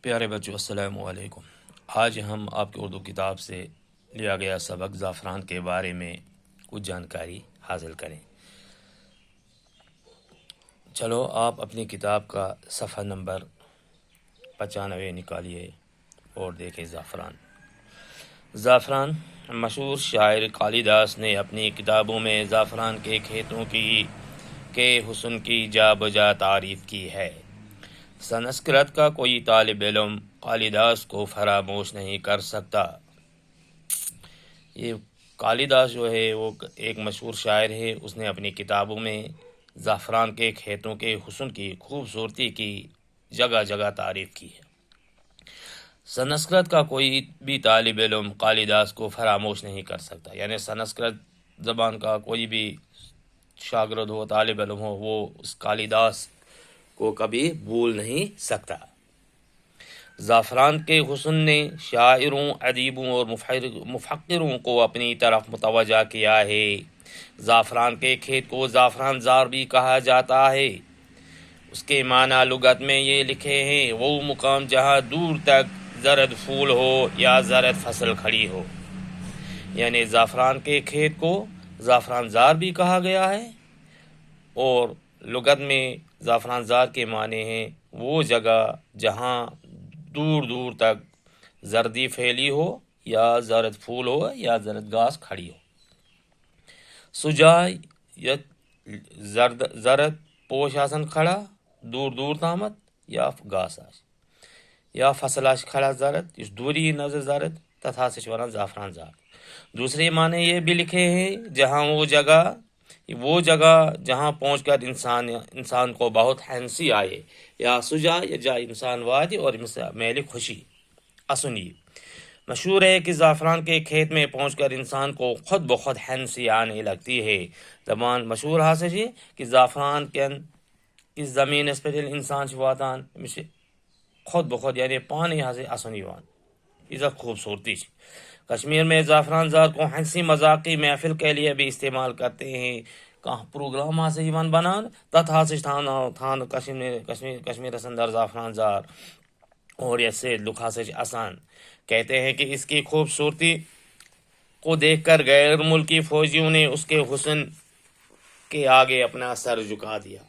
پیارے بچوں، السلام علیکم۔ آج ہم آپ کی اردو کتاب سے لیا گیا سبق زعفران کے بارے میں کچھ جانکاری حاصل کریں۔ چلو آپ اپنی کتاب کا صفحہ نمبر 95 نکالیے اور دیکھیں زعفران مشہور شاعر کالیداس نے اپنی کتابوں میں زعفران کے کھیتوں کے حسن کی جا بجا تعریف کی ہے۔ سنسکرت کا کوئی طالب علم کالیداس کو فراموش نہیں کر سکتا۔ یہ کالیداس جو ہے وہ ایک مشہور شاعر ہے، اس نے اپنی کتابوں میں زعفران کے کھیتوں کے حسن کی خوبصورتی کی جگہ جگہ تعریف کی ہے۔ سنسکرت کا کوئی بھی طالب علم کالیداس کو فراموش نہیں کر سکتا، یعنی سنسکرت زبان کا کوئی بھی شاگرد ہو، طالب علم ہو، وہ اس کالیداس کو کبھی بھول نہیں سکتا۔ زعفران کے حسن نے شاعروں، ادیبوں اور مفکروں کو اپنی طرف متوجہ کیا ہے۔ زعفران کے کھیت کو زعفران زار بھی کہا جاتا ہے۔ اس کے معنی لغت میں یہ لکھے ہیں: وہ مقام جہاں دور تک زرد پھول ہو یا زرد فصل کھڑی ہو۔ یعنی زعفران کے کھیت کو زعفران زار بھی کہا گیا ہے، اور لغت میں زعفران زار کے معنی ہیں وہ جگہ جہاں دور دور تک زردی پھیلی ہو یا زرد پھول ہو یا زرد گھاس کھڑی ہو۔ سجا یا زرد پوش آسن کھڑا دور دور تامت یا گھاس آس یا فصل آس کھڑا زرد اس دوری نظر زرد تتھا سے ونان زعفران زار۔ دوسرے معنی یہ بھی لکھے ہیں جہاں وہ جگہ جہاں پہنچ کر انسان کو بہت ہنسی آئے، یا سجا یا جا انسان وادی اور میل خوشی اسنی۔ مشہور ہے کہ زعفران کے کھیت میں پہنچ کر انسان کو خود بخود ہنسی آنے لگتی ہے۔ زبان مشہور حاصل ہے کہ زعفران کی زمین اس پر انسان واتان خود بخود یعنی پانی حاصل اسنی وان عزت خوبصورتی۔ کشمیر میں زعفران زار کو ہنسی مذاقی محفل کے لیے بھی استعمال کرتے ہیں۔ کہاں پروگرام سے ایون بنان تتھا سے تھان کشمیر اندر زعفران زار اور ایسے لکھا سے آسان کہتے ہیں کہ اس کی خوبصورتی کو دیکھ کر غیر ملکی فوجیوں نے اس کے حسن کے آگے اپنا سر جھکا دیا،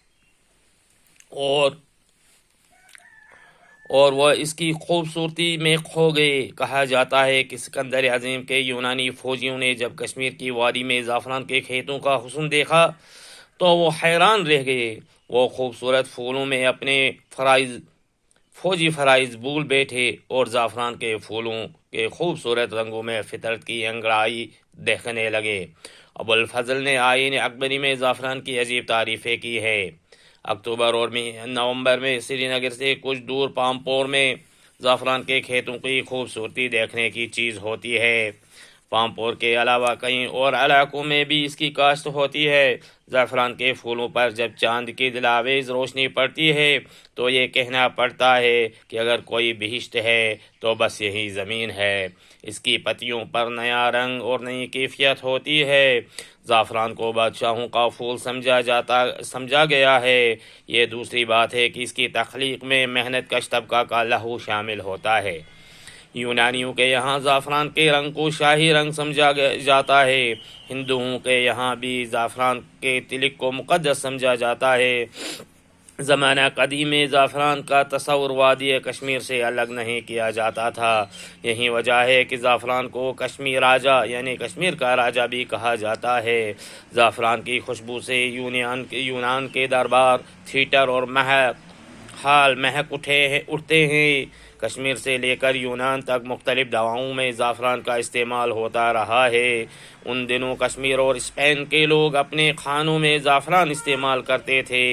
اور وہ اس کی خوبصورتی میں کھو گئے۔ کہا جاتا ہے کہ سکندر عظیم کے یونانی فوجیوں نے جب کشمیر کی وادی میں زعفران کے کھیتوں کا حسن دیکھا تو وہ حیران رہ گئے۔ وہ خوبصورت پھولوں میں اپنے فوجی فرائض بھول بیٹھے اور زعفران کے پھولوں کے خوبصورت رنگوں میں فطرت کی انگڑائی دیکھنے لگے۔ ابو الفضل نے آئین اکبری میں زعفران کی عجیب تعریفیں کی ہے۔ اکتوبر اور نومبر میں سری نگر سے کچھ دور پامپور میں زعفران کے کھیتوں کی خوبصورتی دیکھنے کی چیز ہوتی ہے۔ پامپور کے علاوہ کئی اور علاقوں میں بھی اس کی کاشت ہوتی ہے۔ زعفران کے پھولوں پر جب چاند کی دلاویز روشنی پڑتی ہے تو یہ کہنا پڑتا ہے کہ اگر کوئی بہشت ہے تو بس یہی زمین ہے۔ اس کی پتیوں پر نیا رنگ اور نئی کیفیت ہوتی ہے۔ زعفران کو بادشاہوں کا پھول سمجھا گیا ہے۔ یہ دوسری بات ہے کہ اس کی تخلیق میں محنت کش طبقہ کا لہو شامل ہوتا ہے۔ یونانیوں کے یہاں زعفران کے رنگ کو شاہی رنگ سمجھا جاتا ہے۔ ہندوؤں کے یہاں بھی زعفران کے تلک کو مقدس سمجھا جاتا ہے۔ زمانہ قدیم میں زعفران کا تصور وادی کشمیر سے الگ نہیں کیا جاتا تھا۔ یہی وجہ ہے کہ زعفران کو کشمیر راجا یعنی کشمیر کا راجا بھی کہا جاتا ہے۔ زعفران کی خوشبو سے یونان کے دربار، تھیٹر اور حال مہک اٹھتے ہیں۔ کشمیر سے لے کر یونان تک مختلف دواؤں میں زعفران کا استعمال ہوتا رہا ہے۔ ان دنوں کشمیر اور اسپین کے لوگ اپنے کھانوں میں زعفران استعمال کرتے تھے۔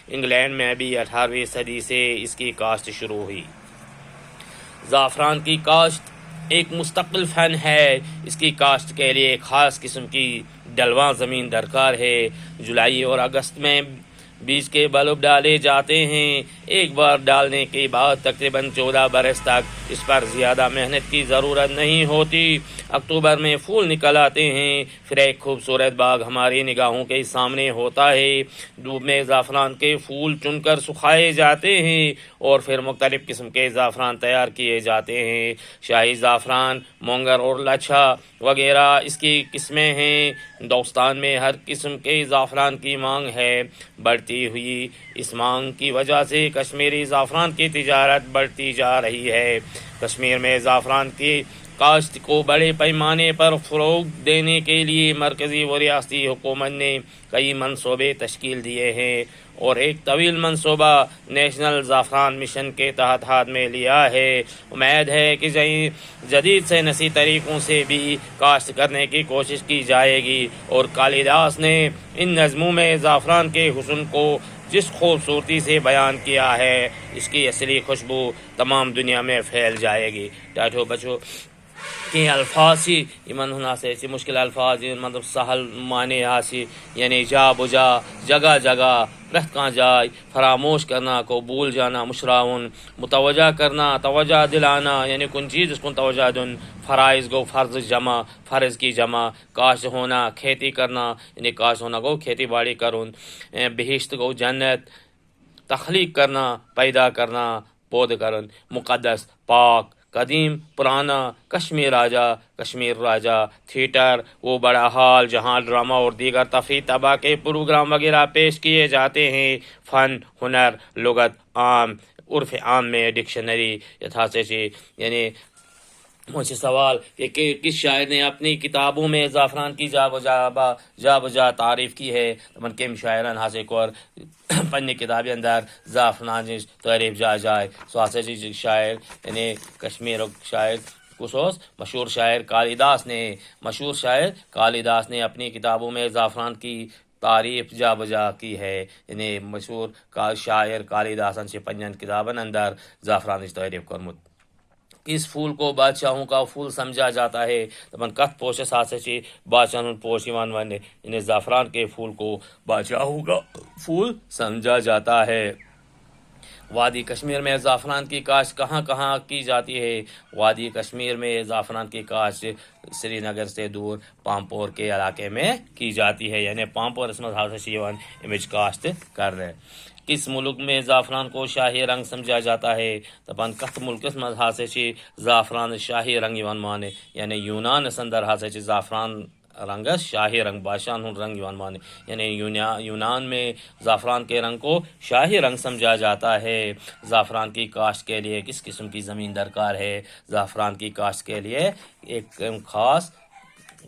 انگلینڈ میں بھی 18ویں صدی سے اس کی کاشت شروع ہوئی۔ زعفران کی کاشت ایک مستقل فن ہے۔ اس کی کاشت کے لیے خاص قسم کی ڈلواں زمین درکار ہے۔ جولائی اور اگست میں بیج کے بلب ڈالے جاتے ہیں۔ ایک بار ڈالنے کے بعد تقریباً 14 برس تک اس پر زیادہ محنت کی ضرورت نہیں ہوتی۔ اکتوبر میں پھول نکل آتے ہیں، پھر ایک خوبصورت باغ ہماری نگاہوں کے سامنے ہوتا ہے۔ دھوپ میں زعفران کے پھول چن کر سکھائے جاتے ہیں اور پھر مختلف قسم کے زعفران تیار کیے جاتے ہیں۔ شاہی زعفران، مونگر اور لچھا وغیرہ اس کی قسمیں ہیں۔ ہندوستان میں ہر قسم کے زعفران کی مانگ ہے۔ بڑھتی ہوئی اس مانگ کی وجہ سے کشمیری زعفران کی تجارت بڑھتی جا رہی ہے۔ کشمیر میں زعفران کی کاشت کو بڑے پیمانے پر فروغ دینے کے لیے مرکزی و ریاستی حکومت نے کئی منصوبے تشکیل دیے ہیں اور ایک طویل منصوبہ نیشنل زعفران مشن کے تحت ہاتھ میں لیا ہے۔ امید ہے کہ جدید سے نسی طریقوں سے بھی کاشت کرنے کی کوشش کی جائے گی اور کالیداس نے ان نظموں میں زعفران کے حسن کو جس خوبصورتی سے بیان کیا ہے، اس کی اصلی خوشبو تمام دنیا میں پھیل جائے گی۔ ٹاٹو بچو کہ الفاظ سی یمن ہنا سے مشکل الفاظ مطلب سہل معنی آسی یعنی جا بجا، جگہ جگہ، پرت کان جائے، فراموش کرنا کو بھول جانا، مشراون، متوجہ کرنا، توجہ دلانا یعنی کن چیز اس کو توجہ دن، فرائض گو فرض جمع، فرض کی جمع، کاشت ہونا کھیتی کرنا یعنی کاشت ہونا گو کھیتی باڑی کرن، بہشت گو جنت، تخلیق کرنا پیدا کرنا پود کرن، مقدس پاک، قدیم پرانا، کشمیر راجا، تھیٹر وہ بڑا ہال جہاں ڈرامہ اور دیگر تفریح طبع کے پروگرام وغیرہ پیش کیے جاتے ہیں۔ فن، ہنر، لغت عام، عرف عام میں ڈکشنری یتھاسچی یعنی مجھے سوال کہ کس شاعر نے اپنی کتابوں میں زعفران کی جا بجا تعریف کی ہے؟ من کم شاعران ہاسے کور پنہ کتابی اندر زعفران تعریف جائے سو ہسا شاعر یعنی کشمیر شاعر کس مشہور شاعر کالیداس نے اپنی کتابوں میں زعفران کی تعریف جا بجا کی ہے، یعنی مشہور شاعر کالیداسن سے پنجن کتابن اندر زعفران تعریف کرمت۔ اس پھول کو بادشاہوں کا پھول سمجھا جاتا ہے۔ دپن کت پوشس ہسا بادشاہن پوش ون یعنی زعفران کے پھول کو بادشاہوں کا پھول سمجھا جاتا ہے۔ وادی کشمیر میں زعفران کی کاشت کہاں کہاں کی جاتی ہے؟ وادی کشمیر میں زعفران کی کاشت سری نگر سے دور پامپور کے علاقے میں کی جاتی ہے، یعنی پامپور اس میں امچ کاشت کر رہے۔ کس ملک میں زعفران کو شاہی رنگ سمجھا جاتا ہے؟ دپان کت ملکس مز ہسا زعفران شاہی رنگ مانے یعنی یونان اندر ہسا زعفران رنگس شاہی رنگ بادشاہن ہند رنگ مانے یعنی یونان میں زعفران کے رنگ کو شاہی رنگ سمجھا جاتا ہے۔ زعفران کی کاشت کے لیے کس قسم کی زمین درکار ہے؟ زعفران کی کاشت کے لیے ایک خاص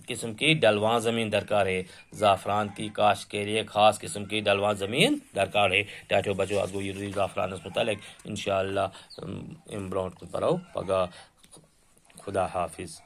قسم کی ڈلوان زمین درکار ہے۔ زعفران کی کاشت کے لیے خاص قسم کی ڈلوان زمین درکار ہے۔ ٹاٹو بچو اگو یہ زعفران متعلق انشاءاللہ برونٹ پرو پگہ خدا حافظ۔